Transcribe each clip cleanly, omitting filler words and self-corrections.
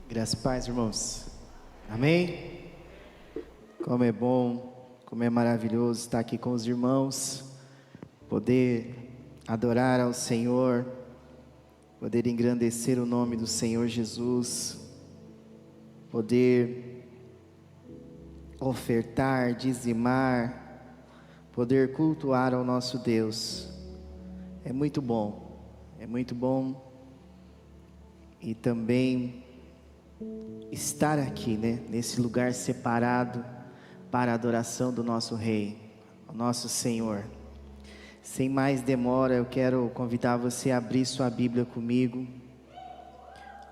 Graças e paz, irmãos. Amém? Como é bom, como é maravilhoso estar aqui com os irmãos, poder adorar ao Senhor, poder engrandecer o nome do Senhor Jesus, poder ofertar, dizimar, poder cultuar ao nosso Deus. É muito bom e também estar aqui, nesse lugar separado para a adoração do nosso Rei, o nosso Senhor. Sem mais demora, eu quero convidar você a abrir sua Bíblia comigo.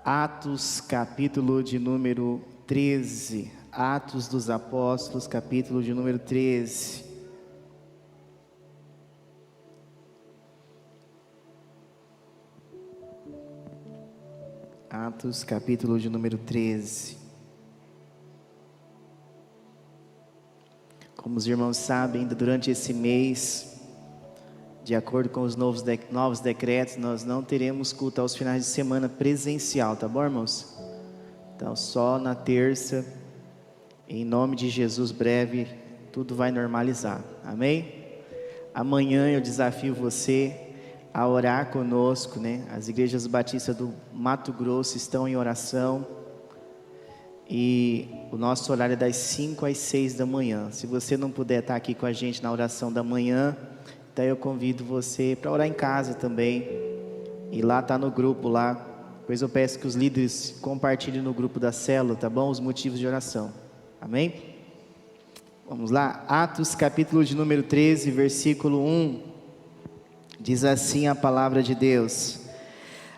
Atos, capítulo de número 13. Atos dos Apóstolos, capítulo de número 13. Atos, capítulo de número 13. Como os irmãos sabem, durante esse mês, de acordo com os novos decretos, nós não teremos culto aos finais de semana presencial, tá bom, irmãos? Então, só na terça, em nome de Jesus, breve, tudo vai normalizar, amém? Amanhã eu desafio você a orar conosco, As igrejas batistas do Mato Grosso estão em oração e o nosso horário é das 5 às 6 da manhã. Se você não puder estar aqui com a gente na oração da manhã, então eu convido você para orar em casa também, e lá está no grupo lá, depois eu peço que os líderes compartilhem no grupo da célula, tá bom? Os motivos de oração, amém? Vamos lá, Atos capítulo de número 13, versículo 1. Diz assim a palavra de Deus: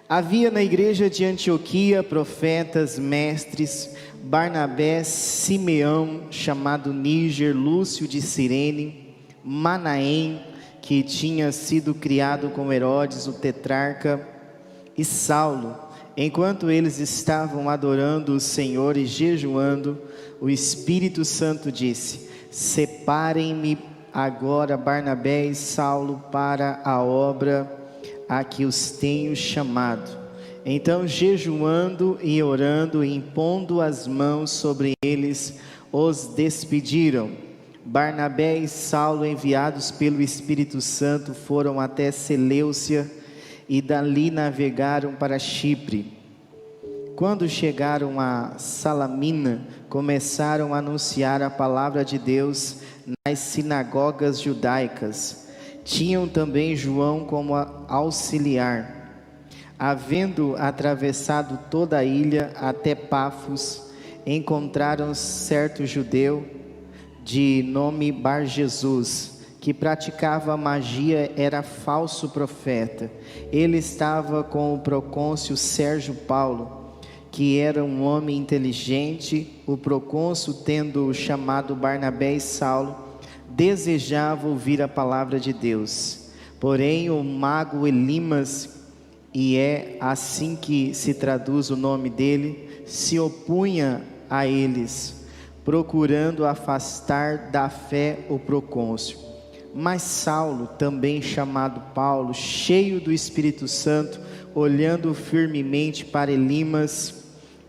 havia na igreja de Antioquia profetas, mestres, Barnabé, Simeão, chamado Níger, Lúcio de Cirene, Manaém, que tinha sido criado com Herodes, o tetrarca, e Saulo. Enquanto eles estavam adorando o Senhor e jejuando, o Espírito Santo disse: separem-me agora Barnabé e Saulo para a obra a que os tenho chamado. Então, jejuando e orando e impondo as mãos sobre eles, os despediram. Barnabé e Saulo, enviados pelo Espírito Santo, foram até Seleucia e dali navegaram para Chipre. Quando chegaram a Salamina, começaram a anunciar a palavra de Deus nas sinagogas judaicas. Tinham também João como auxiliar. Havendo atravessado toda a ilha até Pafos, encontraram certo judeu de nome Bar-Jesus, que praticava magia, era falso profeta. Ele estava com o procônsul Sérgio Paulo, que era um homem inteligente. O procônsul, tendo chamado Barnabé e Saulo, desejava ouvir a palavra de Deus. Porém o mago Elimas, e é assim que se traduz o nome dele, se opunha a eles, procurando afastar da fé o procônsul. Mas Saulo, também chamado Paulo, cheio do Espírito Santo, olhando firmemente para Elimas,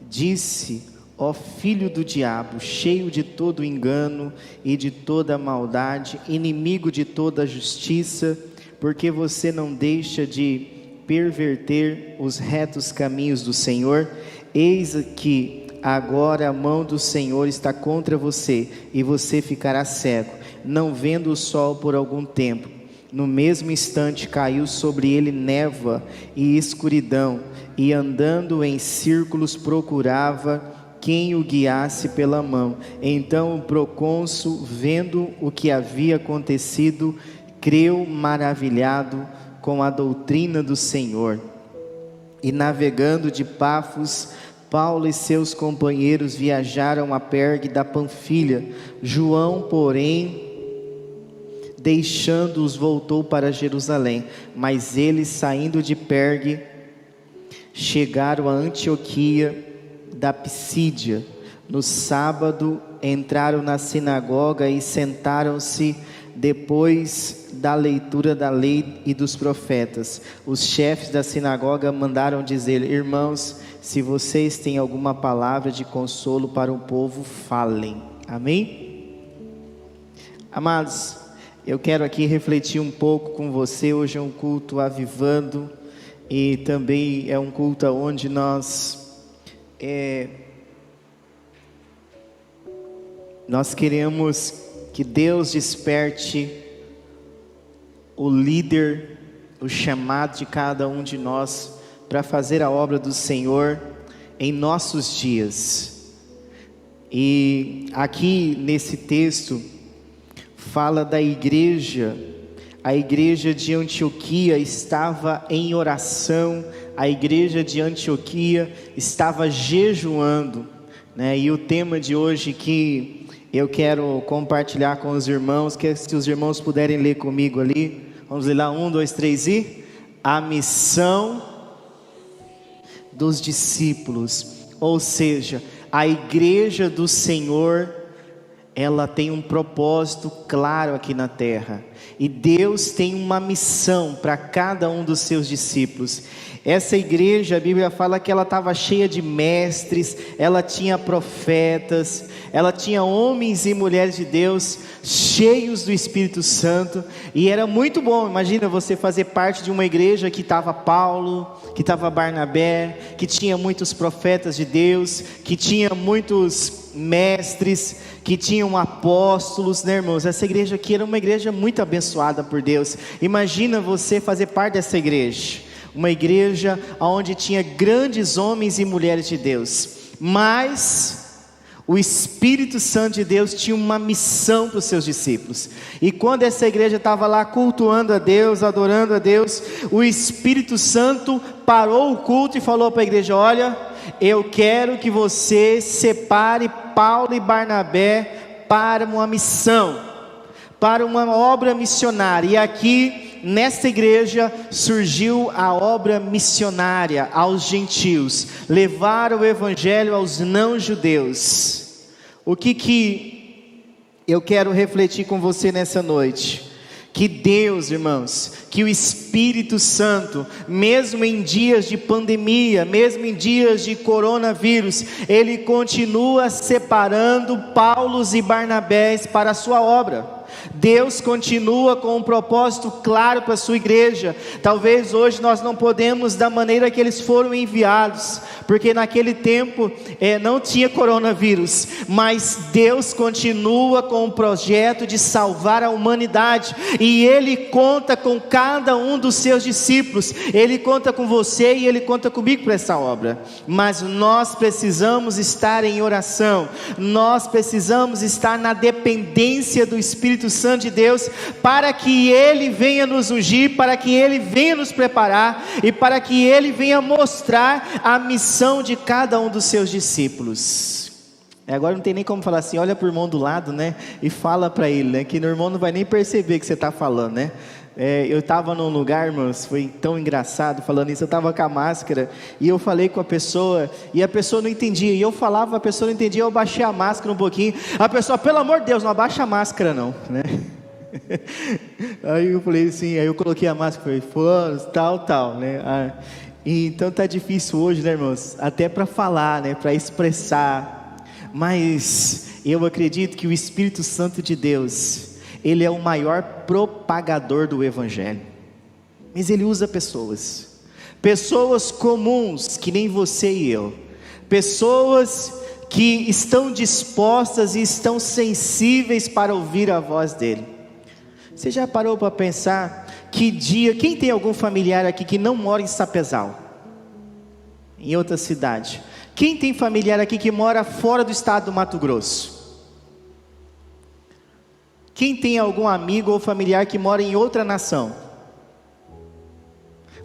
disse: ó filho do diabo, cheio de todo engano e de toda maldade, inimigo de toda justiça, porque você não deixa de perverter os retos caminhos do Senhor? Eis que agora a mão do Senhor está contra você, e você ficará cego, não vendo o sol por algum tempo. No mesmo instante caiu sobre ele névoa e escuridão, e andando em círculos procurava quem o guiasse pela mão. Então o procônsul, vendo o que havia acontecido, creu maravilhado com a doutrina do Senhor. E navegando de Pafos, Paulo e seus companheiros viajaram a Pergue da Panfilha. João, porém, deixando-os, voltou para Jerusalém. Mas eles, saindo de Pergue, chegaram a Antioquia da Pisídia. No sábado entraram na sinagoga e sentaram-se depois da leitura da lei e dos profetas, os chefes da sinagoga mandaram dizer: irmãos, se vocês têm alguma palavra de consolo para o povo, falem. Amém? Amados, eu quero aqui refletir um pouco com você. Hoje é um culto avivando, e também é um culto onde nós queremos que Deus desperte o líder, o chamado de cada um de nós para fazer a obra do Senhor em nossos dias. E aqui nesse texto fala da igreja. A igreja de Antioquia estava em oração, a igreja de Antioquia estava jejuando, né? E o tema de hoje que eu quero compartilhar com os irmãos, que se os irmãos puderem ler comigo ali, vamos ler lá, 1, 2, 3 e... a missão dos discípulos. Ou seja, a igreja do Senhor, ela tem um propósito claro aqui na terra, e Deus tem uma missão para cada um dos seus discípulos. Essa igreja, a Bíblia fala que ela estava cheia de mestres, ela tinha profetas, ela tinha homens e mulheres de Deus, cheios do Espírito Santo, e era muito bom. Imagina você fazer parte de uma igreja que estava Paulo, que estava Barnabé, que tinha muitos profetas de Deus, que tinha muitos mestres, que tinham apóstolos, né, irmãos? Essa igreja aqui era uma igreja muito abençoada por Deus. Imagina você fazer parte dessa igreja, uma igreja onde tinha grandes homens e mulheres de Deus, mas o Espírito Santo de Deus tinha uma missão para os seus discípulos. E quando essa igreja estava lá cultuando a Deus, adorando a Deus, o Espírito Santo parou o culto e falou para a igreja: olha, eu quero que você separe Paulo e Barnabé para uma missão, para uma obra missionária. E aqui nesta igreja surgiu a obra missionária aos gentios, levar o evangelho aos não judeus. O que eu quero refletir com você nessa noite? Que Deus, irmãos, que o Espírito Santo, mesmo em dias de pandemia, mesmo em dias de coronavírus, Ele continua separando Paulos e Barnabés para a sua obra. Deus continua com um propósito claro para a sua igreja. Talvez hoje nós não podemos da maneira que eles foram enviados, porque naquele tempo não tinha coronavírus, mas Deus continua com o projeto de salvar a humanidade, e Ele conta com cada um dos seus discípulos. Ele conta com você e Ele conta comigo para essa obra, mas nós precisamos estar em oração, nós precisamos estar na dependência do Espírito Santo de Deus, para que Ele venha nos ungir, para que Ele venha nos preparar, e para que Ele venha mostrar a missão de cada um dos seus discípulos. Agora não tem nem como falar assim: olha para o irmão do lado, né, e fala para ele, né, que o irmão não vai nem perceber que você está falando, né? Eu estava num lugar, irmãos, foi tão engraçado falando isso. Eu estava com a máscara e eu falei com a pessoa, e a pessoa não entendia, e eu falava, a pessoa não entendia. Eu baixei a máscara um pouquinho, a pessoa: pelo amor de Deus, não abaixa a máscara não, né? Aí eu falei assim, aí eu coloquei a máscara, falei: tal, né? Então tá difícil hoje, né, irmãos, até para falar, né, para expressar, mas eu acredito que o Espírito Santo de Deus, Ele é o maior propagador do Evangelho, mas Ele usa pessoas comuns, que nem você e eu, pessoas que estão dispostas e estão sensíveis para ouvir a voz dEle. Você já parou para pensar que dia, quem tem algum familiar aqui que não mora em Sapezal, em outra cidade? Quem tem familiar aqui que mora fora do estado do Mato Grosso? Quem tem algum amigo ou familiar que mora em outra nação?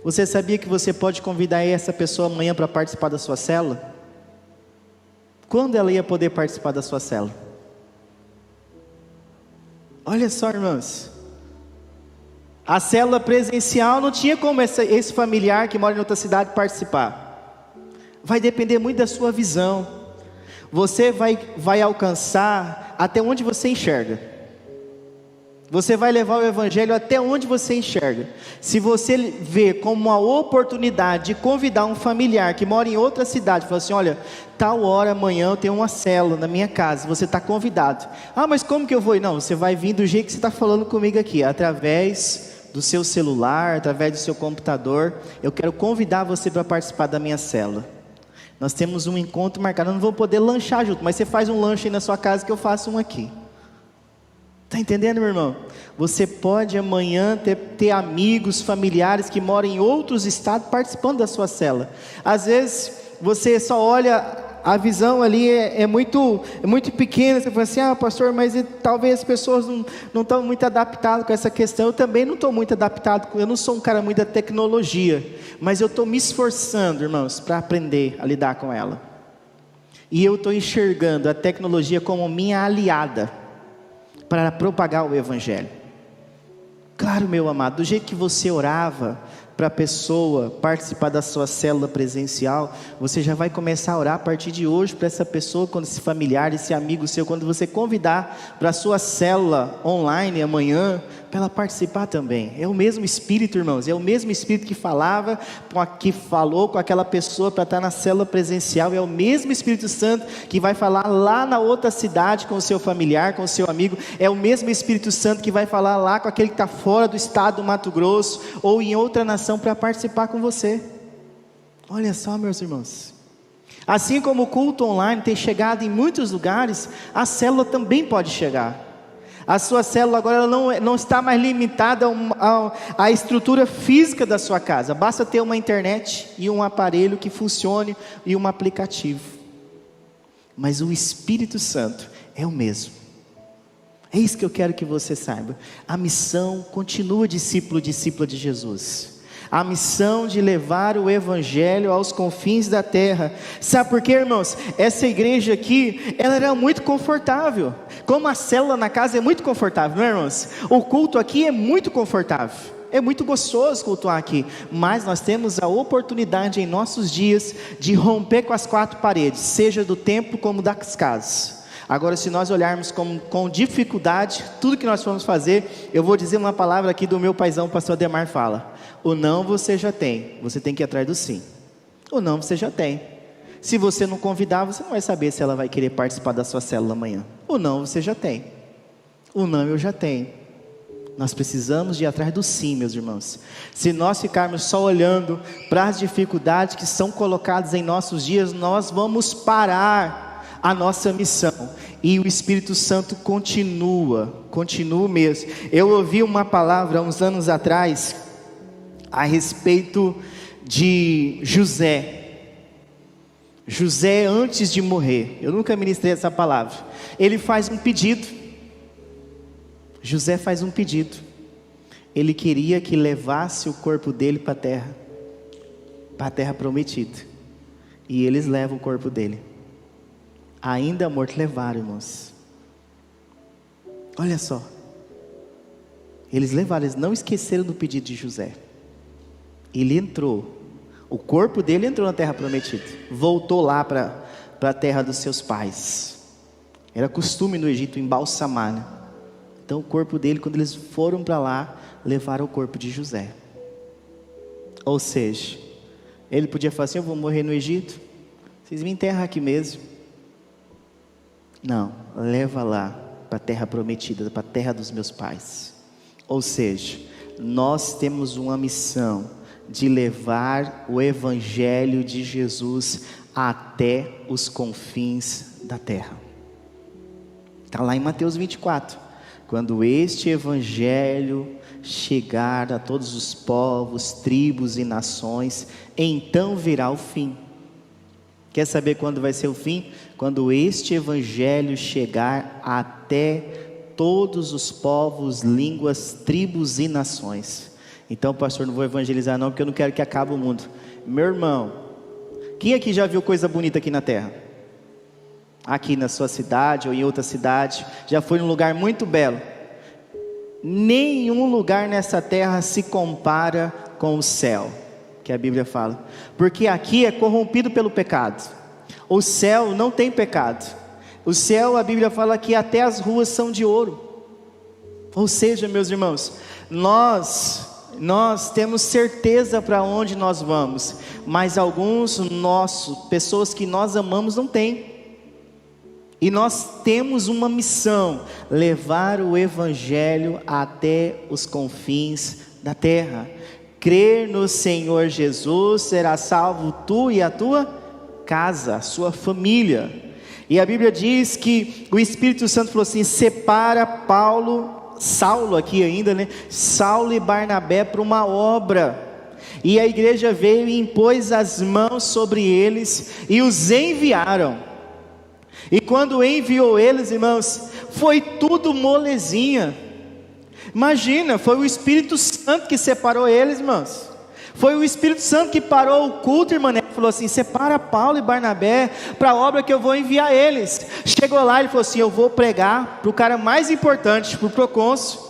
Você sabia que você pode convidar essa pessoa amanhã para participar da sua célula? Quando ela ia poder participar da sua célula? Olha só, irmãos, a célula presencial não tinha como esse familiar que mora em outra cidade participar. Vai depender muito da sua visão. Você vai alcançar até onde você enxerga. Você vai levar o evangelho até onde você enxerga. Se você vê como uma oportunidade de convidar um familiar que mora em outra cidade, fala assim: olha, tal hora amanhã eu tenho uma célula na minha casa, você está convidado. Ah, mas como que eu vou? Não, você vai vir do jeito que você está falando comigo aqui, através do seu celular, através do seu computador. Eu quero convidar você para participar da minha célula. Nós temos um encontro marcado, eu não vou poder lanchar junto, mas você faz um lanche aí na sua casa que eu faço um aqui. Está entendendo, meu irmão? Você pode amanhã ter amigos, familiares que moram em outros estados participando da sua célula. Às vezes você só olha, a visão ali é muito pequena. Você fala assim: ah, pastor, mas talvez as pessoas não estão muito adaptadas com essa questão. Eu também não estou muito adaptado, eu não sou um cara muito da tecnologia, mas eu estou me esforçando, irmãos, para aprender a lidar com ela. E eu estou enxergando a tecnologia como minha aliada para propagar o evangelho. Claro, meu amado, do jeito que você orava para a pessoa participar da sua célula presencial, você já vai começar a orar a partir de hoje para essa pessoa, quando esse familiar, esse amigo seu, quando você convidar para a sua célula online amanhã, para ela participar também. É o mesmo Espírito, irmãos, é o mesmo Espírito que falou com aquela pessoa para estar na célula presencial, é o mesmo Espírito Santo que vai falar lá na outra cidade com o seu familiar, com o seu amigo, é o mesmo Espírito Santo que vai falar lá com aquele que está fora do estado do Mato Grosso, ou em outra nação, para participar com você. Olha só, meus irmãos, assim como o culto online tem chegado em muitos lugares, a célula também pode chegar. A sua célula agora ela não está mais limitada à estrutura física da sua casa. Basta ter uma internet e um aparelho que funcione e um aplicativo. Mas o Espírito Santo é o mesmo. É isso que eu quero que você saiba. A missão continua, discípulo de Jesus. A missão de levar o evangelho aos confins da terra. Sabe por quê, irmãos? Essa igreja aqui, ela era muito confortável. Como a célula na casa é muito confortável, não é, irmãos? O culto aqui é muito confortável. É muito gostoso cultuar aqui. Mas nós temos a oportunidade em nossos dias de romper com as quatro paredes, seja do templo como das casas. Agora, se nós olharmos com dificuldade tudo que nós formos fazer, eu vou dizer uma palavra aqui do meu paizão, o pastor Ademar fala: o não você já tem, você tem que ir atrás do sim. O não você já tem. Se você não convidar, você não vai saber se ela vai querer participar da sua célula amanhã. O não você já tem. O não eu já tenho. Nós precisamos de ir atrás do sim, meus irmãos. Se nós ficarmos só olhando para as dificuldades que são colocadas em nossos dias, nós vamos parar a nossa missão. E o Espírito Santo continua mesmo. Eu ouvi uma palavra há uns anos atrás a respeito de José antes de morrer. Eu nunca ministrei essa palavra. Ele faz um pedido. José faz um pedido. Ele queria que levasse o corpo dele para a terra prometida. E eles levam o corpo dele. Ainda morto, levaram, irmãos. Olha só. Eles levaram, eles não esqueceram do pedido de José. Ele entrou, o corpo dele entrou na terra prometida, voltou lá para a terra dos seus pais. Era costume no Egito embalsamar, né? Então o corpo dele, quando eles foram para lá, levaram o corpo de José. Ou seja, ele podia falar assim: eu vou morrer no Egito, vocês me enterram aqui mesmo. Não, leva lá para a terra prometida, para a terra dos meus pais. Ou seja, nós temos uma missão de levar o evangelho de Jesus até os confins da terra. Está lá em Mateus 24. Quando este evangelho chegar a todos os povos, tribos e nações, então virá o fim. Quer saber quando vai ser o fim? Quando este evangelho chegar até todos os povos, línguas, tribos e nações. Então, pastor, não vou evangelizar não, porque eu não quero que acabe o mundo. Meu irmão, quem aqui já viu coisa bonita aqui na terra? Aqui na sua cidade ou em outra cidade, já foi num lugar muito belo. Nenhum lugar nessa terra se compara com o céu, que a Bíblia fala, porque aqui é corrompido pelo pecado. O céu não tem pecado. O céu, a Bíblia fala que até as ruas são de ouro. Ou seja, meus irmãos, nós temos certeza para onde nós vamos, mas pessoas que nós amamos não têm. E nós temos uma missão: levar o Evangelho até os confins da terra. Crer no Senhor Jesus, será salvo tu e a tua casa, a sua família. E a Bíblia diz que o Espírito Santo falou assim: separa Saulo aqui ainda, né? Saulo e Barnabé para uma obra. E a igreja veio e impôs as mãos sobre eles e os enviaram. E quando enviou eles, irmãos, foi tudo molezinha. Imagina, foi o Espírito Santo que separou eles, irmãos. Foi o Espírito Santo que parou o culto, irmã. Ele falou assim: separa Paulo e Barnabé para a obra que eu vou enviar eles. Chegou lá, ele falou assim: eu vou pregar para o cara mais importante, para o procônsul.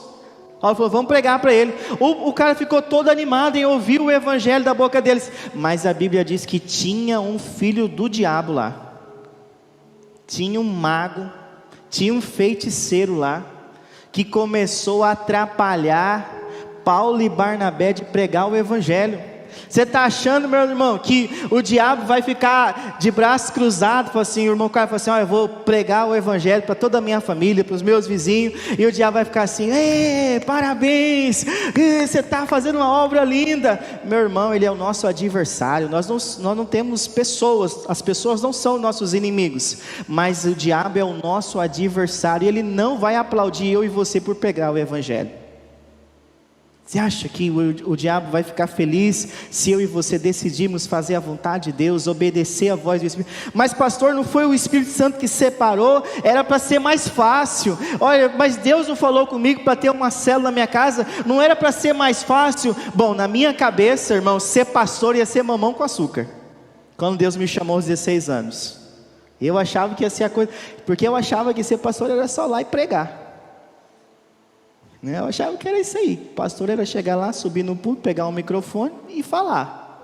Ele falou: vamos pregar para ele. O cara ficou todo animado em ouvir o evangelho da boca deles. Mas a Bíblia diz que tinha um filho do diabo lá. Tinha um mago, tinha um feiticeiro lá, que começou a atrapalhar Paulo e Barnabé de pregar o evangelho. Você está achando, meu irmão, que o diabo vai ficar de braços cruzados? Assim, o irmão cara fala assim: eu vou pregar o evangelho para toda a minha família, para os meus vizinhos, e o diabo vai ficar assim: parabéns, você está fazendo uma obra linda. Meu irmão, ele é o nosso adversário. Nós não temos pessoas, as pessoas não são nossos inimigos, mas o diabo é o nosso adversário, e ele não vai aplaudir eu e você por pregar o evangelho. Você acha que o diabo vai ficar feliz se eu e você decidirmos fazer a vontade de Deus, obedecer a voz do Espírito? Mas pastor, não foi o Espírito Santo que separou? Era para ser mais fácil. Olha, mas Deus não falou comigo para ter uma célula na minha casa? Não era para ser mais fácil? Bom, na minha cabeça, irmão, ser pastor ia ser mamão com açúcar. Quando Deus me chamou aos 16 anos, eu achava que ia ser a coisa, porque eu achava que ser pastor era só lá e pregar. Eu achava que era isso aí. O pastor era chegar lá, subir no púlpito, pegar um microfone e falar.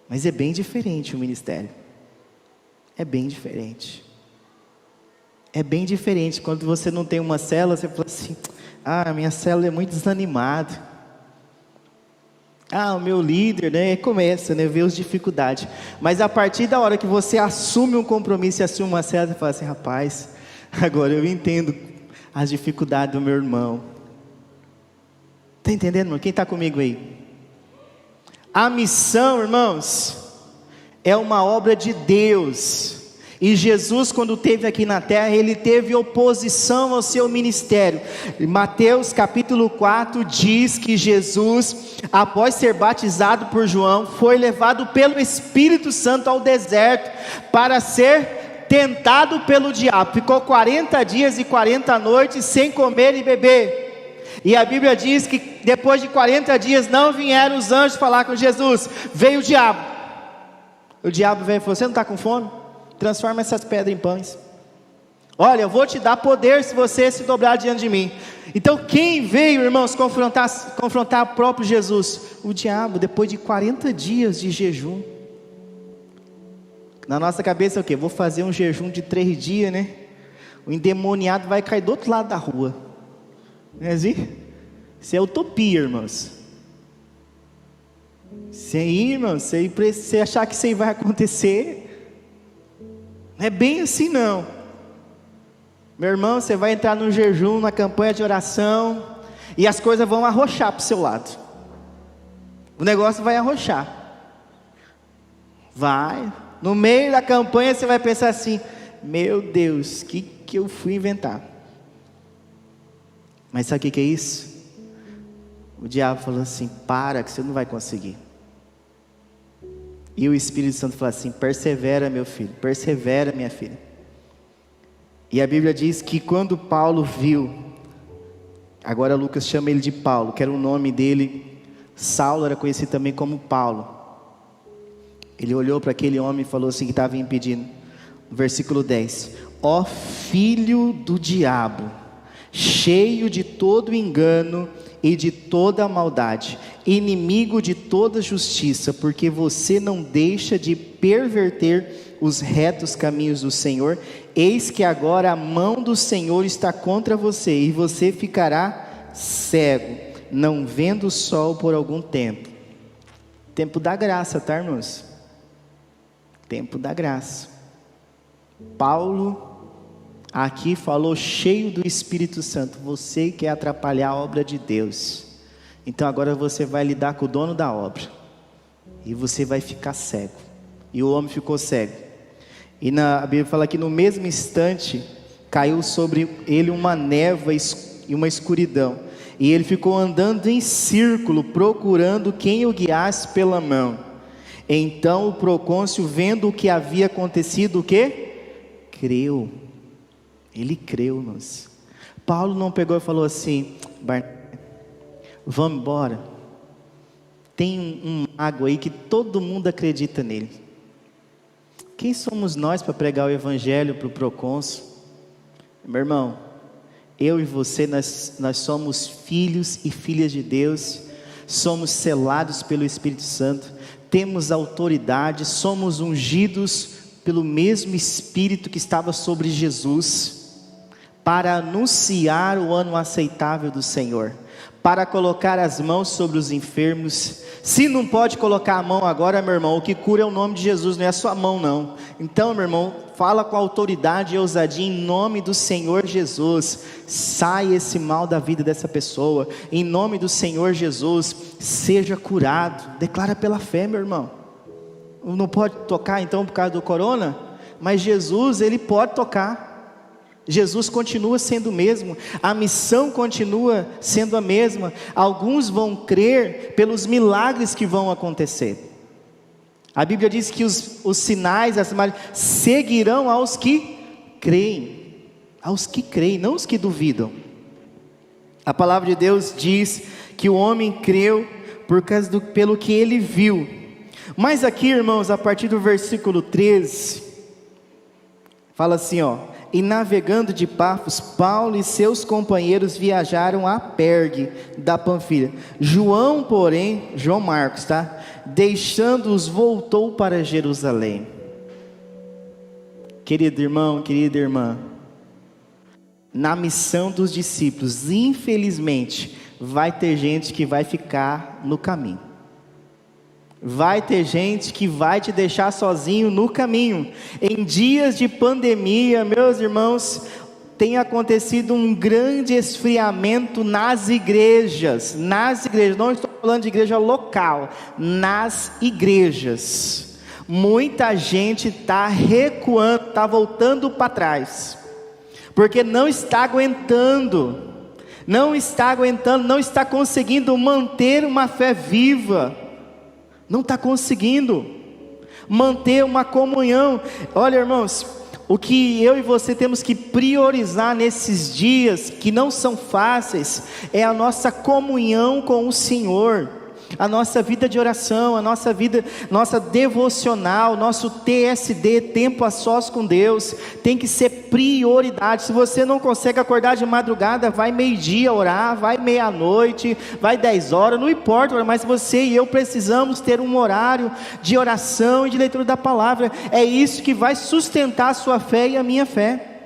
Mas é bem diferente o ministério. É bem diferente. É bem diferente. Quando você não tem uma célula, você fala assim: a minha célula é muito desanimada. O meu líder, né? Começa, né? Ver as dificuldades. Mas a partir da hora que você assume um compromisso e assume uma célula, você fala assim: rapaz, agora eu entendo as dificuldades do meu irmão. Está entendendo, irmão? Quem está comigo aí? A missão, irmãos, é uma obra de Deus. E Jesus, quando esteve aqui na terra, ele teve oposição ao seu ministério. Mateus capítulo 4 diz que Jesus, após ser batizado por João, foi levado pelo Espírito Santo ao deserto para ser tentado pelo diabo. Ficou 40 dias e 40 noites sem comer e beber. E a Bíblia diz que depois de 40 dias não vieram os anjos falar com Jesus. Veio o diabo. O diabo veio e falou: você não está com fome? Transforma essas pedras em pães. Olha, eu vou te dar poder se você se dobrar diante de mim. Então quem veio, irmãos, confrontar o próprio Jesus? O diabo, depois de 40 dias de jejum. Na nossa cabeça é o quê? Vou fazer um jejum de 3 dias, né? O endemoniado vai cair do outro lado da rua. Não é assim? Isso é utopia, irmãos. Isso aí, irmãos, você achar que isso aí vai acontecer, não é bem assim não. Meu irmão, você vai entrar no jejum, na campanha de oração, e as coisas vão arrochar para o seu lado. O negócio vai arrochar. Vai. No meio da campanha você vai pensar assim: meu Deus, o que eu fui inventar? Mas sabe o que é isso? O diabo falou assim: para que você não vai conseguir. E o Espírito Santo falou assim: persevera, meu filho, persevera, minha filha. E a Bíblia diz que quando Paulo viu, agora Lucas chama ele de Paulo, que era o nome dele. Saulo era conhecido também como Paulo. Ele olhou para aquele homem e falou assim, que estava impedindo. Versículo 10: ó filho do diabo, cheio de todo engano e de toda maldade, inimigo de toda justiça, porque você não deixa de perverter os retos caminhos do Senhor, eis que agora a mão do Senhor está contra você, e você ficará cego, não vendo o sol por algum tempo. Tempo da graça, tá, irmãos? Tempo da graça. Paulo aqui falou cheio do Espírito Santo: você quer atrapalhar a obra de Deus, então agora você vai lidar com o dono da obra, e você vai ficar cego. E o homem ficou cego, e a Bíblia fala que no mesmo instante caiu sobre ele uma névoa e uma escuridão, e ele ficou andando em círculo, procurando quem o guiasse pela mão. Então o procônsul, vendo o que havia acontecido, o quê? Creu. Ele creu, irmãos. Paulo não pegou e falou assim: vamos embora, tem um mago aí que todo mundo acredita nele. Quem somos nós para pregar o evangelho para o procônsul? Meu irmão, eu e você, nós somos filhos e filhas de Deus, somos selados pelo Espírito Santo, temos autoridade, somos ungidos pelo mesmo Espírito que estava sobre Jesus, para anunciar o ano aceitável do Senhor, para colocar as mãos sobre os enfermos. Se não pode colocar a mão agora, meu irmão, o que cura é o nome de Jesus, não é a sua mão não. Então, meu irmão, fala com autoridade e ousadia, em nome do Senhor Jesus, sai esse mal da vida dessa pessoa, em nome do Senhor Jesus, seja curado. Declara pela fé, meu irmão. Não pode tocar então por causa do corona, mas Jesus, ele pode tocar. Jesus continua sendo o mesmo, a missão continua sendo a mesma. Alguns vão crer pelos milagres que vão acontecer. A Bíblia diz que os sinais, as maravilhas seguirão aos que creem, não os que duvidam. A palavra de Deus diz que o homem creu pelo que ele viu. Mas aqui, irmãos, a partir do versículo 13, fala assim, e navegando de Pafos, Paulo e seus companheiros viajaram a Pergue da Panfilha. João Marcos, deixando-os, voltou para Jerusalém. Querido irmão, querida irmã, na missão dos discípulos, infelizmente, vai ter gente que vai ficar no caminho. Vai ter gente que vai te deixar sozinho no caminho. Em dias de pandemia, meus irmãos, tem acontecido um grande esfriamento nas igrejas. Não estou falando de igreja local, nas igrejas. Muita gente está recuando, está voltando para trás, porque não está aguentando, não está conseguindo manter uma fé viva. Não está conseguindo manter uma comunhão. Olha, irmãos, o que eu e você temos que priorizar nesses dias, que não são fáceis, é a nossa comunhão com o Senhor, a nossa vida de oração, nossa devocional, nosso TSD, tempo a sós com Deus, tem que ser prioridade. Se você não consegue acordar de madrugada, vai meio-dia orar, vai meia-noite, vai 10 horas, não importa, mas você e eu precisamos ter um horário de oração e de leitura da palavra. É isso que vai sustentar a sua fé e a minha fé.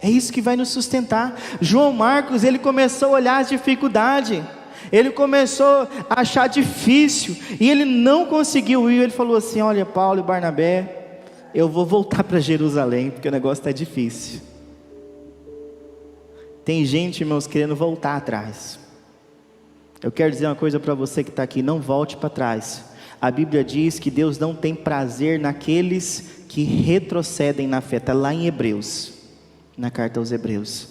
É isso que vai nos sustentar. João Marcos, ele começou a olhar as dificuldades, ele começou a achar difícil, e ele não conseguiu ir. Ele falou assim: olha, Paulo e Barnabé, eu vou voltar para Jerusalém, porque o negócio está difícil. Tem gente, irmãos, querendo voltar atrás. Eu quero dizer uma coisa para você que está aqui: não volte para trás. A Bíblia diz que Deus não tem prazer naqueles que retrocedem na fé. Está lá em Hebreus, na carta aos Hebreus.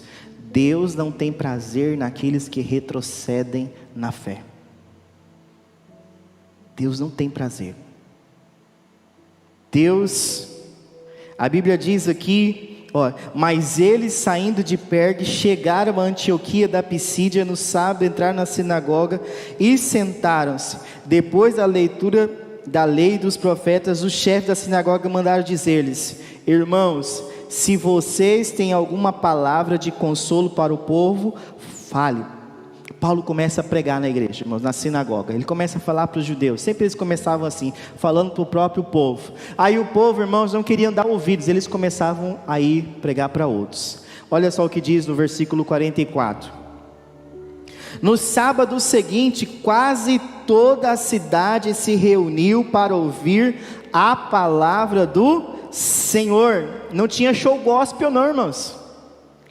Deus não tem prazer naqueles que retrocedem na fé. Deus não tem prazer. A Bíblia diz aqui, mas eles, saindo de Pergue, chegaram a Antioquia da Pisídia no sábado, entraram na sinagoga e sentaram-se. Depois da leitura da lei e dos profetas, os chefes da sinagoga mandaram dizer-lhes: irmãos, se vocês têm alguma palavra de consolo para o povo, fale. Paulo começa a pregar na igreja, irmãos, na sinagoga. Ele começa a falar para os judeus. Sempre eles começavam assim, falando para o próprio povo. Aí o povo, irmãos, não queriam dar ouvidos. Eles começavam a ir pregar para outros. Olha só o que diz no versículo 44. No sábado seguinte, quase toda a cidade se reuniu para ouvir a palavra do Senhor. Não tinha show gospel não, irmãos.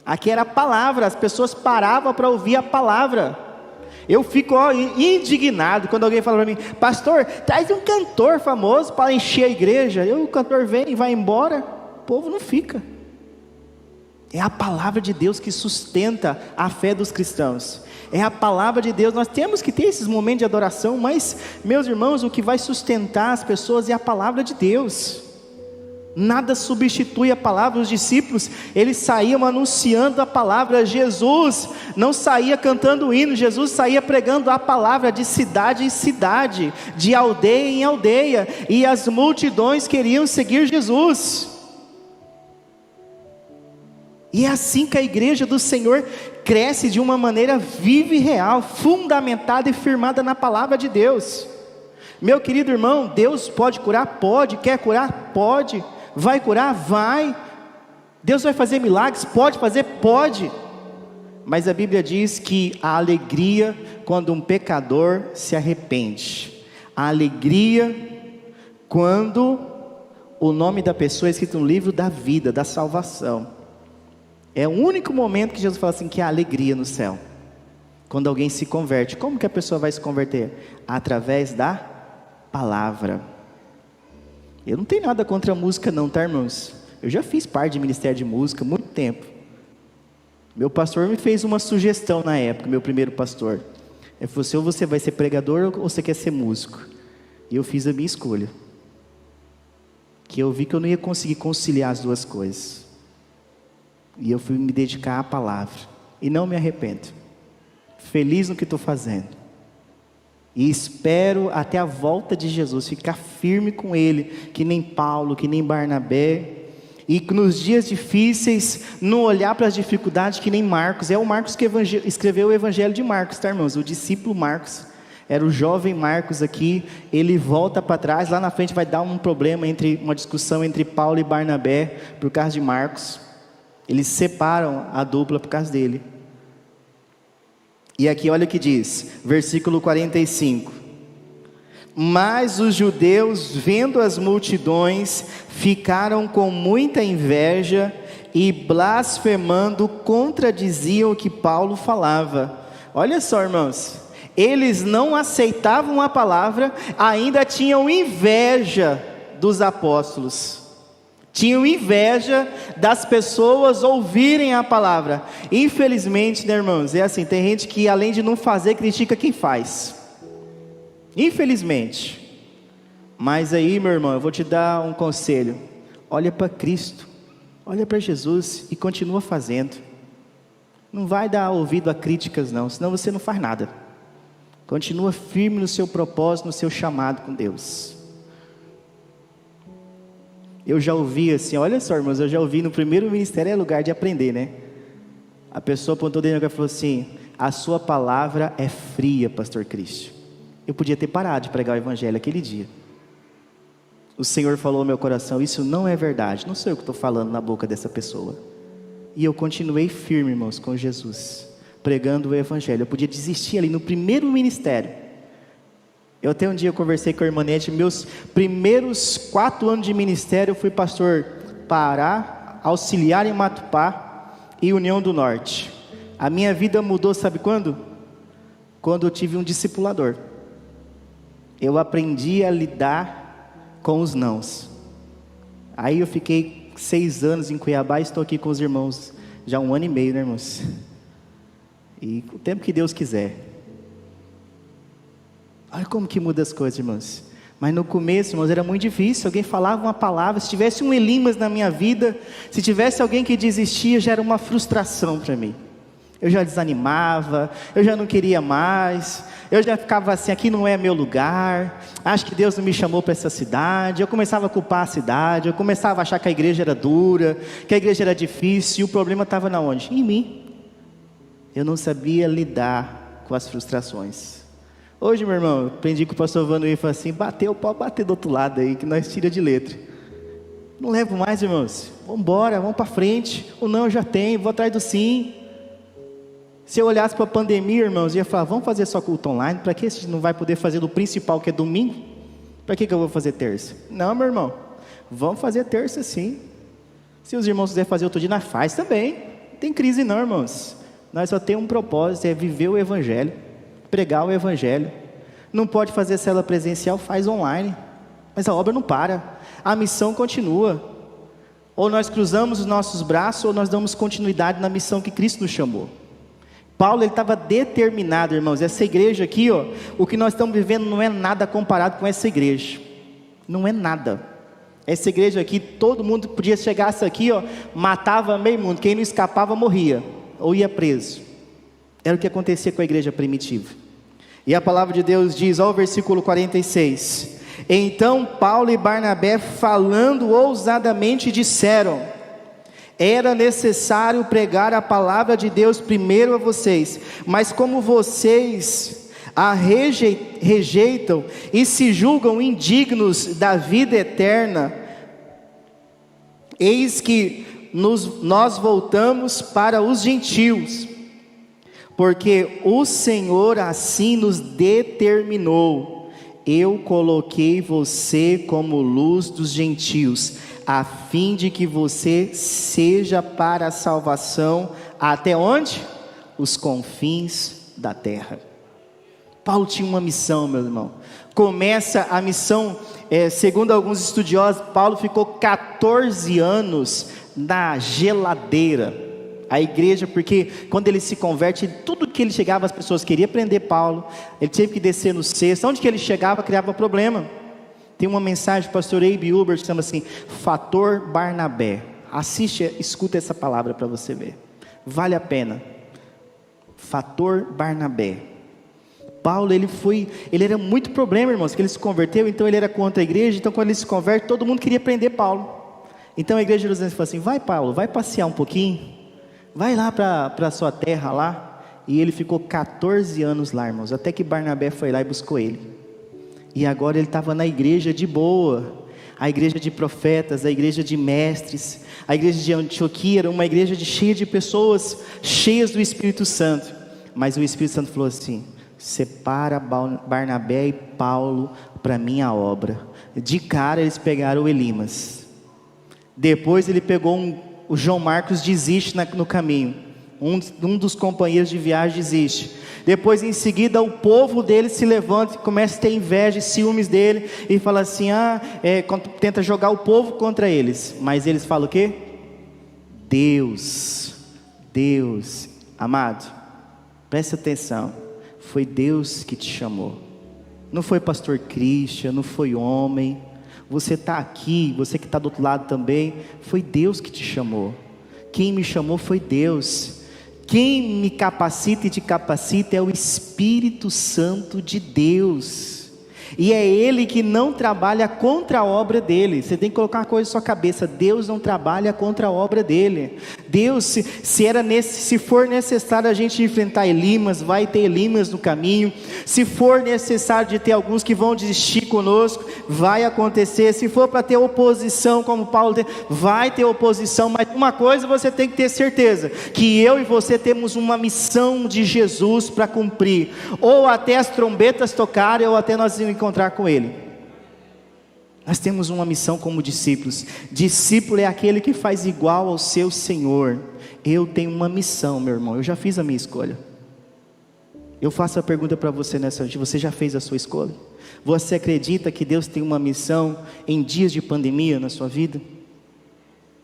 Aqui era a palavra, as pessoas paravam para ouvir a palavra. Eu fico indignado quando alguém fala para mim: pastor, traz um cantor famoso para encher a igreja. O cantor vem e vai embora, o povo não fica. É a palavra de Deus que sustenta a fé dos cristãos. É a palavra de Deus. Nós temos que ter esses momentos de adoração, mas, meus irmãos, o que vai sustentar as pessoas é a palavra de Deus. Nada substitui a palavra. Os discípulos, eles saíam anunciando a palavra. Jesus não saía cantando hino, Jesus saía pregando a palavra de cidade em cidade, de aldeia em aldeia, e as multidões queriam seguir Jesus. E é assim que a igreja do Senhor cresce de uma maneira viva e real, fundamentada e firmada na palavra de Deus. Meu querido irmão, Deus pode curar? Pode. Quer curar? Pode. Vai curar? Vai. Deus vai fazer milagres? Pode fazer? Pode. Mas a Bíblia diz que a alegria quando um pecador se arrepende, a alegria quando o nome da pessoa é escrito no livro da vida, da salvação. É o único momento que Jesus fala assim, que há alegria no céu, quando alguém se converte. Como que a pessoa vai se converter? Através da palavra. Eu não tenho nada contra a música não, tá, irmãos? Eu já fiz parte de ministério de música há muito tempo. Meu pastor me fez uma sugestão na época, meu primeiro pastor. Ele falou assim: ou você vai ser pregador ou você quer ser músico? E eu fiz a minha escolha, que eu vi que eu não ia conseguir conciliar as duas coisas. E eu fui me dedicar à palavra, e não me arrependo, feliz no que estou fazendo, e espero até a volta de Jesus, ficar firme com Ele, que nem Paulo, que nem Barnabé, e nos dias difíceis, não olhar para as dificuldades que nem Marcos. É o Marcos que escreveu o evangelho de Marcos, tá, irmãos? O discípulo Marcos, era o jovem Marcos aqui. Ele volta para trás, lá na frente vai dar um problema, uma discussão entre Paulo e Barnabé, por causa de Marcos. Eles separam a dupla por causa dele. E aqui olha o que diz, versículo 45. Mas os judeus, vendo as multidões, ficaram com muita inveja e blasfemando, contradiziam o que Paulo falava. Olha só, irmãos, eles não aceitavam a palavra, ainda tinham inveja dos apóstolos. Tinham inveja das pessoas ouvirem a palavra. Infelizmente, né, irmãos, é assim, tem gente que além de não fazer, critica quem faz. Infelizmente. Mas aí, meu irmão, eu vou te dar um conselho. Olha para Cristo, olha para Jesus e continua fazendo. Não vai dar ouvido a críticas não, senão você não faz nada. Continua firme no seu propósito, no seu chamado com Deus. Eu já ouvi assim, olha só, irmãos, eu já ouvi no primeiro ministério, é lugar de aprender, né? A pessoa apontou dentro e falou assim: a sua palavra é fria, pastor Cristo. Eu podia ter parado de pregar o evangelho aquele dia. O Senhor falou ao meu coração: isso não é verdade, não sou eu que estou falando na boca dessa pessoa. E eu continuei firme, irmãos, com Jesus, pregando o evangelho. Eu podia desistir ali no primeiro ministério. Eu até um dia eu conversei com a irmã Nete, meus primeiros 4 anos de ministério, eu fui pastor Pará, auxiliar em Matupá e União do Norte. A minha vida mudou, sabe quando? Quando eu tive um discipulador. Eu aprendi a lidar com os nãos. Aí eu fiquei 6 anos em Cuiabá e estou aqui com os irmãos, já 1 ano e meio, né, irmãos? E o tempo que Deus quiser. Olha como que muda as coisas, irmãos. Mas no começo, irmãos, era muito difícil. Alguém falava uma palavra, se tivesse um Elimas na minha vida, se tivesse alguém que desistia, já era uma frustração para mim. Eu já desanimava, eu já não queria mais, eu já ficava assim: aqui não é meu lugar, acho que Deus não me chamou para essa cidade. Eu começava a culpar a cidade, eu começava a achar que a igreja era dura, que a igreja era difícil, e o problema estava na onde? Em mim. Eu não sabia lidar com as frustrações. Hoje, meu irmão, eu aprendi com o pastor Vanuí e falou assim: bateu, pode bater do outro lado aí, que nós tira de letra. Não levo mais, irmãos. Vamos embora, vamos para frente. O não eu já tenho, vou atrás do sim. Se eu olhasse para a pandemia, irmãos, eu ia falar: vamos fazer só culto online. Para que a gente não vai poder fazer do principal, que é domingo? Para que eu vou fazer terça? Não, meu irmão, vamos fazer terça sim. Se os irmãos quiserem fazer outro dia, nós faz também. Não tem crise não, irmãos. Nós só temos um propósito, é viver o evangelho, pregar o evangelho. Não pode fazer célula presencial, faz online. Mas a obra não para, a missão continua. Ou nós cruzamos os nossos braços, ou nós damos continuidade na missão que Cristo nos chamou. Paulo, ele estava determinado, irmãos. Essa igreja aqui, ó, o que nós estamos vivendo não é nada comparado com essa igreja. Não é nada. Essa igreja aqui, todo mundo podia chegasse aqui, ó, matava meio mundo. Quem não escapava morria, ou ia preso. Era o que acontecia com a igreja primitiva. E a palavra de Deus diz, ó, o versículo 46: então Paulo e Barnabé, falando ousadamente, disseram: era necessário pregar a palavra de Deus primeiro a vocês, mas como vocês a rejeitam e se julgam indignos da vida eterna, eis que nós voltamos para os gentios, porque o Senhor assim nos determinou. Eu coloquei você como luz dos gentios, a fim de que você seja para a salvação, até onde? Os confins da terra. Paulo tinha uma missão, meu irmão. Começa a missão, segundo alguns estudiosos, Paulo ficou 14 anos na geladeira. A igreja, porque quando ele se converte, tudo que ele chegava, as pessoas queriam prender Paulo, ele teve que descer no cesto, onde que ele chegava, criava problema. Tem uma mensagem do pastor Abe Uber, que chama assim, Fator Barnabé. Assiste, escuta essa palavra para você ver, vale a pena. Fator Barnabé. Paulo, ele era muito problema, irmãos, que ele se converteu, então ele era contra a igreja. Então quando ele se converte, todo mundo queria prender Paulo. Então a igreja de Jerusalém falou assim: vai Paulo, vai passear um pouquinho, vai lá para a sua terra lá. E ele ficou 14 anos lá, irmãos, até que Barnabé foi lá e buscou ele. E agora ele estava na igreja de boa, a igreja de profetas, a igreja de mestres. A igreja de Antioquia era uma igreja cheia de pessoas, cheias do Espírito Santo. Mas o Espírito Santo falou assim: separa Barnabé e Paulo para minha obra. De cara eles pegaram o Elimas. Depois ele pegou o João Marcos, desiste no caminho. Um dos companheiros de viagem desiste. Depois em seguida o povo dele se levanta e começa a ter inveja e ciúmes dele, e fala assim, tenta jogar o povo contra eles. Mas eles falam o quê? Deus, amado, preste atenção, foi Deus que te chamou, não foi pastor Christian, não foi homem. Você está aqui, você que está do outro lado também, foi Deus que te chamou. Quem me chamou foi Deus. Quem me capacita e te capacita é o Espírito Santo de Deus. E é Ele que não trabalha contra a obra dEle. Você tem que colocar uma coisa na sua cabeça: Deus não trabalha contra a obra dEle. Deus, se for necessário a gente enfrentar Elimas, vai ter Elimas no caminho. Se for necessário de ter alguns que vão desistir conosco, vai acontecer. Se for para ter oposição, como Paulo tem, vai ter oposição. Mas uma coisa você tem que ter certeza: que eu e você temos uma missão de Jesus para cumprir. Ou até as trombetas tocarem, ou até nós encontrar com Ele. Nós temos uma missão como discípulos. Discípulo é aquele que faz igual ao seu Senhor. Eu tenho uma missão, meu irmão. Eu já fiz a minha escolha. Eu faço a pergunta para você nessa noite: você já fez a sua escolha? Você acredita que Deus tem uma missão em dias de pandemia na sua vida?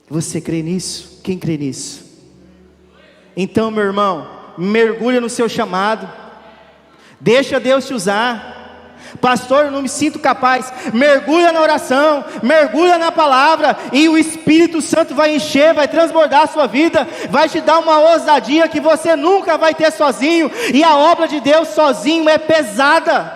Você crê nisso? Quem crê nisso? Então, meu irmão, mergulha no seu chamado. Deixa Deus te usar. Pastor, eu não me sinto capaz. Mergulha na oração, mergulha na palavra, e o Espírito Santo vai encher, vai transbordar a sua vida, vai te dar uma ousadia que você nunca vai ter sozinho. E a obra de Deus sozinho é pesada.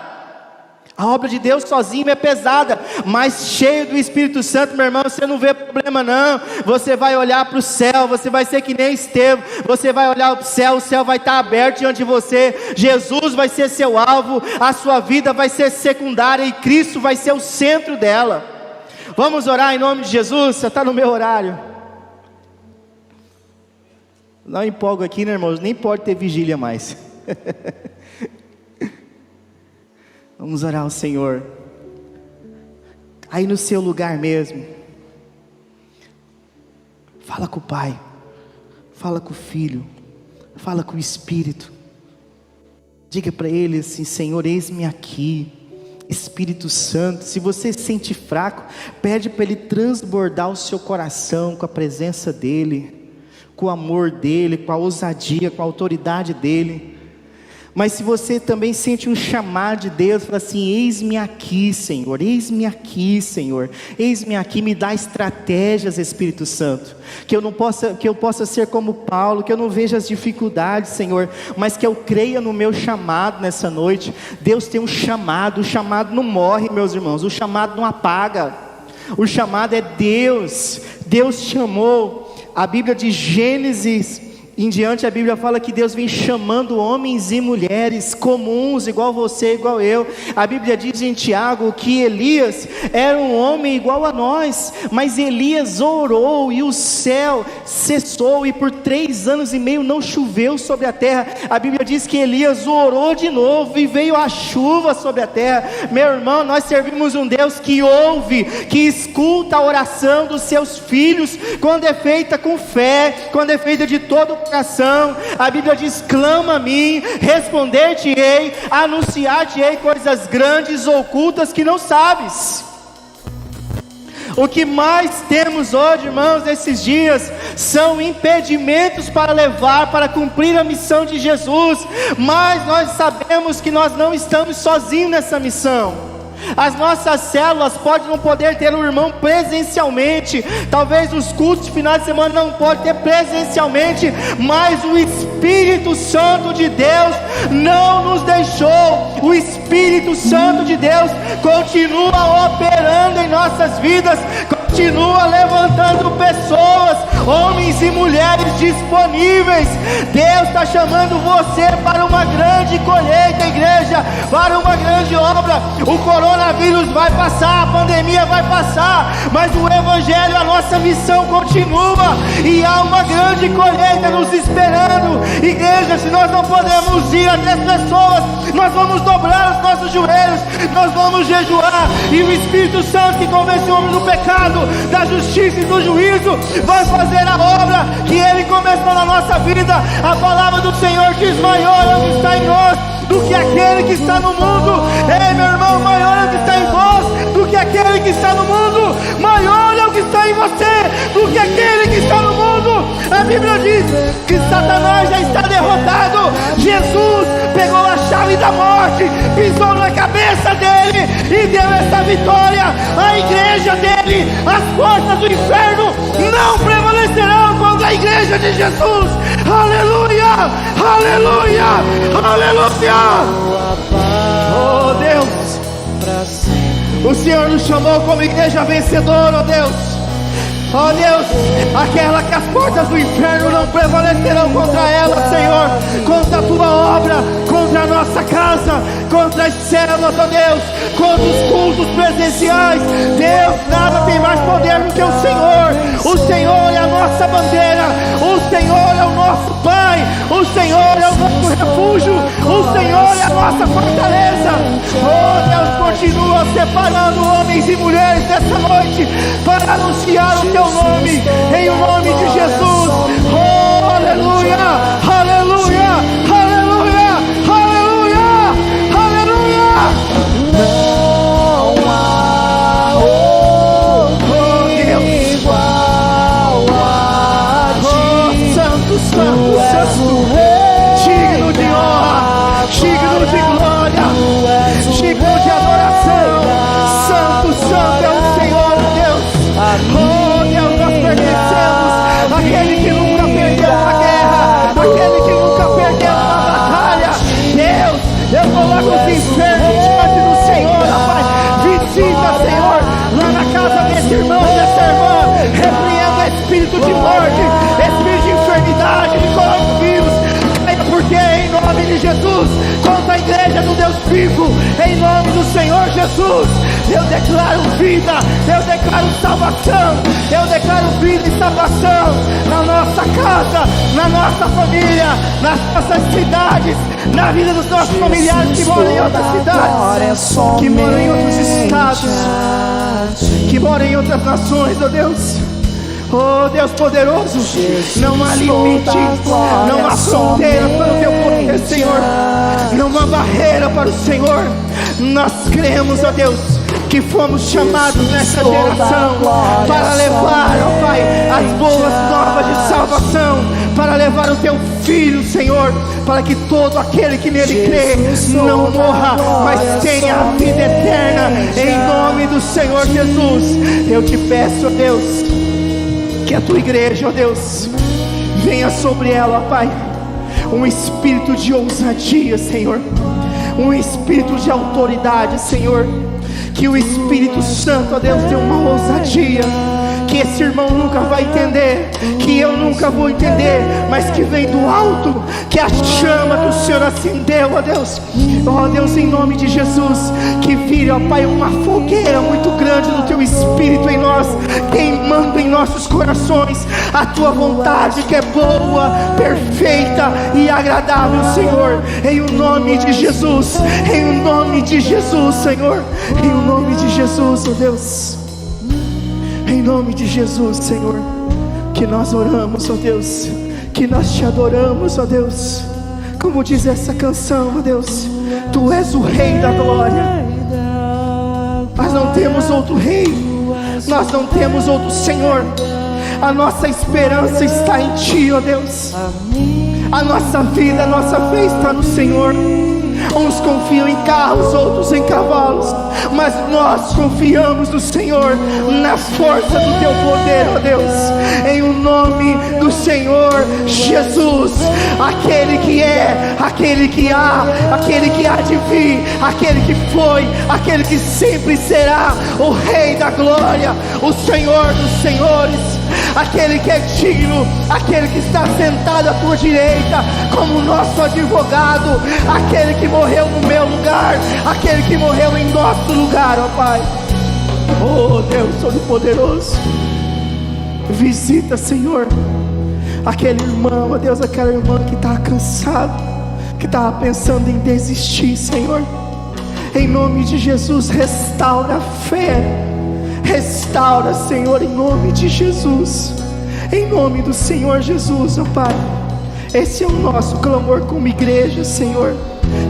A obra de Deus sozinho é pesada, mas cheio do Espírito Santo, meu irmão, você não vê problema não. Você vai olhar para o céu, você vai ser que nem Estevão, você vai olhar para o céu vai estar aberto diante de você. Jesus vai ser seu alvo, a sua vida vai ser secundária e Cristo vai ser o centro dela. Vamos orar em nome de Jesus. Você está no meu horário. Não empolgo aqui, né, irmãos? Nem pode ter vigília mais. Vamos orar ao Senhor, aí no seu lugar mesmo, fala com o Pai, fala com o Filho, fala com o Espírito, diga para Ele assim: Senhor, eis-me aqui. Espírito Santo, se você se sente fraco, pede para Ele transbordar o seu coração com a presença dEle, com o amor dEle, com a ousadia, com a autoridade dEle. Mas se você também sente um chamado de Deus, fala assim: eis-me aqui, Senhor, eis-me aqui, Senhor, eis-me aqui, me dá estratégias, Espírito Santo, que eu possa ser como Paulo, que eu não veja as dificuldades, Senhor, mas que eu creia no meu chamado nessa noite. Deus tem um chamado, o chamado não morre, meus irmãos, o chamado não apaga, o chamado é Deus. Deus chamou. A Bíblia de Gênesis em diante, a Bíblia fala que Deus vem chamando homens e mulheres comuns, igual você, igual eu. A Bíblia diz em Tiago que Elias era um homem igual a nós, mas Elias orou e o céu cessou, e por 3 anos e meio não choveu sobre a terra. A Bíblia diz que Elias orou de novo e veio a chuva sobre a terra. Meu irmão, nós servimos um Deus que ouve, que escuta a oração dos seus filhos, quando é feita com fé, quando é feita de todo o coração. A Bíblia diz: clama a mim, responder-te-ei, anunciar-te-ei coisas grandes, ocultas que não sabes. O que mais temos hoje, irmãos, nesses dias, são impedimentos para cumprir a missão de Jesus, mas nós sabemos que nós não estamos sozinhos nessa missão. As nossas células podem não poder ter um irmão presencialmente, talvez os cultos de final de semana não podem ter presencialmente, mas o Espírito Santo de Deus não nos deixou. O Espírito Santo de Deus continua operando em nossas vidas, continua levantando pessoas, homens e mulheres disponíveis. Deus está chamando você para uma grande colheita, igreja, para uma grande obra. O coronavírus vai passar, a pandemia vai passar, mas o Evangelho, a nossa missão continua, e há uma grande colheita nos esperando. Igreja, se nós não podemos ir até as pessoas, nós vamos dobrar os nossos joelhos, nós vamos jejuar, e o Espírito Santo, que convence o homem do pecado, da justiça e do juízo, vai fazer a obra que Ele começou na nossa vida. A palavra do Senhor diz: maior é o que está em nós do que aquele que está no mundo. Ei, meu irmão, maior é o que está em vós do que aquele que está no mundo. Maior é o que está em você do que aquele que está no mundo. A Bíblia diz que Satanás já está derrotado. Jesus pegou a chave da morte, pisou na cabeça dele e deu essa vitória. A igreja dele, as portas do inferno não prevalecerão contra a igreja de Jesus. Aleluia, aleluia, aleluia. Oh Deus, o Senhor nos chamou como igreja vencedora, oh Deus. Oh Deus, aquela que as portas do inferno não prevalecerão contra ela, Senhor, contra a tua obra, contra a nossa casa, contra as células, oh Deus, contra os cultos presenciais. Deus, nada tem mais poder do que o Senhor. O Senhor é a nossa bandeira, o Senhor é o nosso Pai, o Senhor é o nosso refúgio, o Senhor é a nossa fortaleza. Oh Deus, continua separando homens e mulheres nessa noite para anunciar o teu nome, em o nome de Jesus. Oh, aleluia, aleluia, aleluia, aleluia, aleluia. Não há outro igual a ti. Santo, santo, santo, digno de honra, digno de glória, digno de adoração. Santo, santo é o Senhor Deus. Oh Deus, nós pertencemos àquele que nunca perdeu uma guerra, aquele que nunca perdeu uma batalha. Deus, eu coloco os enfermos diante do Senhor Senhor Jesus. Eu declaro vida, eu declaro salvação, eu declaro vida e salvação na nossa casa, na nossa família, nas nossas cidades, na vida dos nossos familiares que moram em outras cidades, que moram em outros estados, que moram em outras nações, ó Deus. Oh Deus poderoso, não há limite, não há fronteira para o teu poder, Senhor, não há barreira para o Senhor. Nós cremos, ó Deus, que fomos chamados nessa geração para levar, ó Pai, as boas novas de salvação, para levar o teu Filho, Senhor, para que todo aquele que nele crê não morra, mas tenha a vida eterna, em nome do Senhor Jesus. Eu te peço, ó Deus, que a tua igreja, ó Deus, venha sobre ela, ó Pai, um espírito de ousadia, Senhor, um espírito de autoridade, Senhor, que o Espírito Santo, ó Deus, dê uma ousadia, que esse irmão nunca vai entender, que eu nunca vou entender, mas que vem do alto, que a chama que o Senhor acendeu, ó Deus, em nome de Jesus, que vire, ó Pai, uma fogueira muito grande do teu Espírito em nós, queimando em nossos corações a tua vontade, que é boa, perfeita e agradável, Senhor, em o nome de Jesus, em o nome de Jesus, Senhor, em o nome de Jesus, ó Deus. Em nome de Jesus, Senhor, que nós oramos, ó Deus, que nós te adoramos, ó Deus, como diz essa canção, ó Deus, Tu és o Rei da glória. Nós não temos outro Rei, nós não temos outro Senhor, a nossa esperança está em Ti, ó Deus, a nossa vida, a nossa fé está no Senhor. Uns confiam em carros, outros em cavalos, mas nós confiamos no Senhor, na força do teu poder, ó Deus, em o nome do Senhor Jesus, aquele que é, aquele que há de vir, aquele que foi, aquele que sempre será, o Rei da glória, o Senhor dos senhores, aquele que é digno, aquele que está sentado à tua direita como nosso advogado, aquele que morreu no meu lugar, aquele que morreu em nosso lugar, ó Pai. Oh Deus Todo-Poderoso, visita, Senhor, aquele irmão, ó Deus, aquela irmã que está cansado, que estava pensando em desistir, Senhor, em nome de Jesus, restaura a fé, restaura, Senhor, em nome de Jesus, em nome do Senhor Jesus, ó Pai. Esse é o nosso clamor como igreja, Senhor.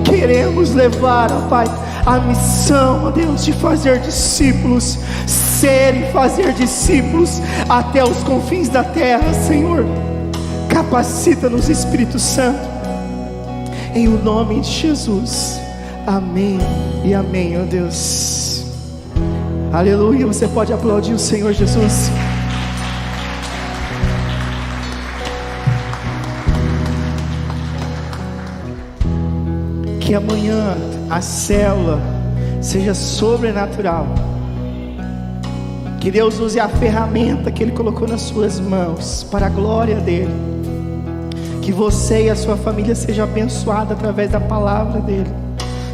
Queremos levar, ó Pai, a missão, ó Deus, de fazer discípulos, ser e fazer discípulos até os confins da terra, Senhor. Capacita-nos, Espírito Santo, em o nome de Jesus. Amém e amém, ó Deus. Aleluia. Você pode aplaudir o Senhor Jesus. Que amanhã a célula seja sobrenatural, que Deus use a ferramenta que Ele colocou nas suas mãos para a glória dEle, que você e a sua família sejam abençoados através da palavra dEle,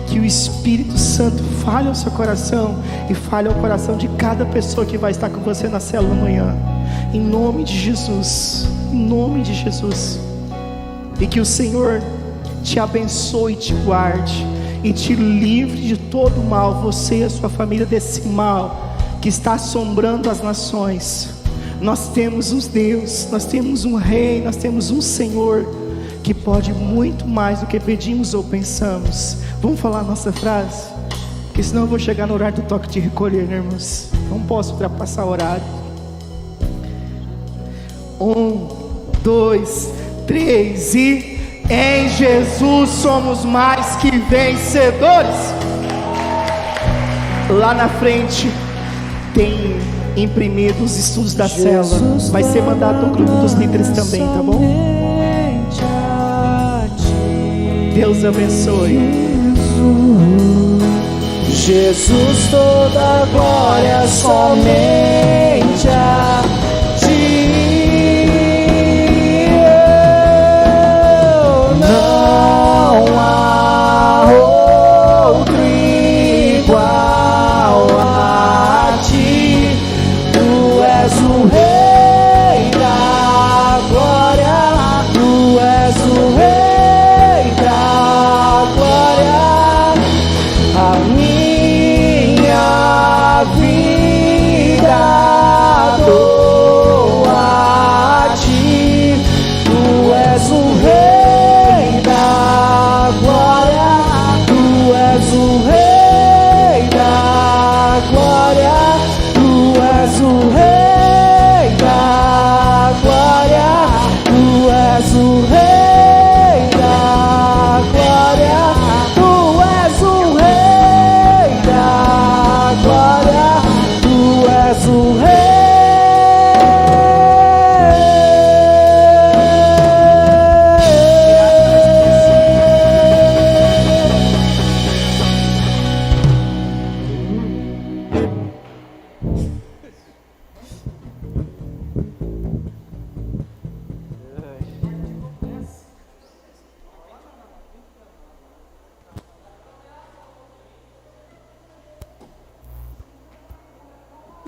que o Espírito Santo fale ao seu coração e fale ao coração de cada pessoa que vai estar com você na célula amanhã, em nome de Jesus, em nome de Jesus. E que o Senhor te abençoe, te guarde e te livre de todo mal, você e a sua família, desse mal que está assombrando as nações. Nós temos um Deus, nós temos um Rei, nós temos um Senhor que pode muito mais do que pedimos ou pensamos. Vamos falar a nossa frase? Porque senão eu vou chegar no horário do toque de recolher, né, irmãos? Não posso ultrapassar o horário. 1, 2, 3 e... Em Jesus somos mais que vencedores. Lá na frente tem imprimido os estudos da célula. Vai ser mandado no grupo dos líderes também, tá bom? Deus abençoe. Jesus, toda glória somente a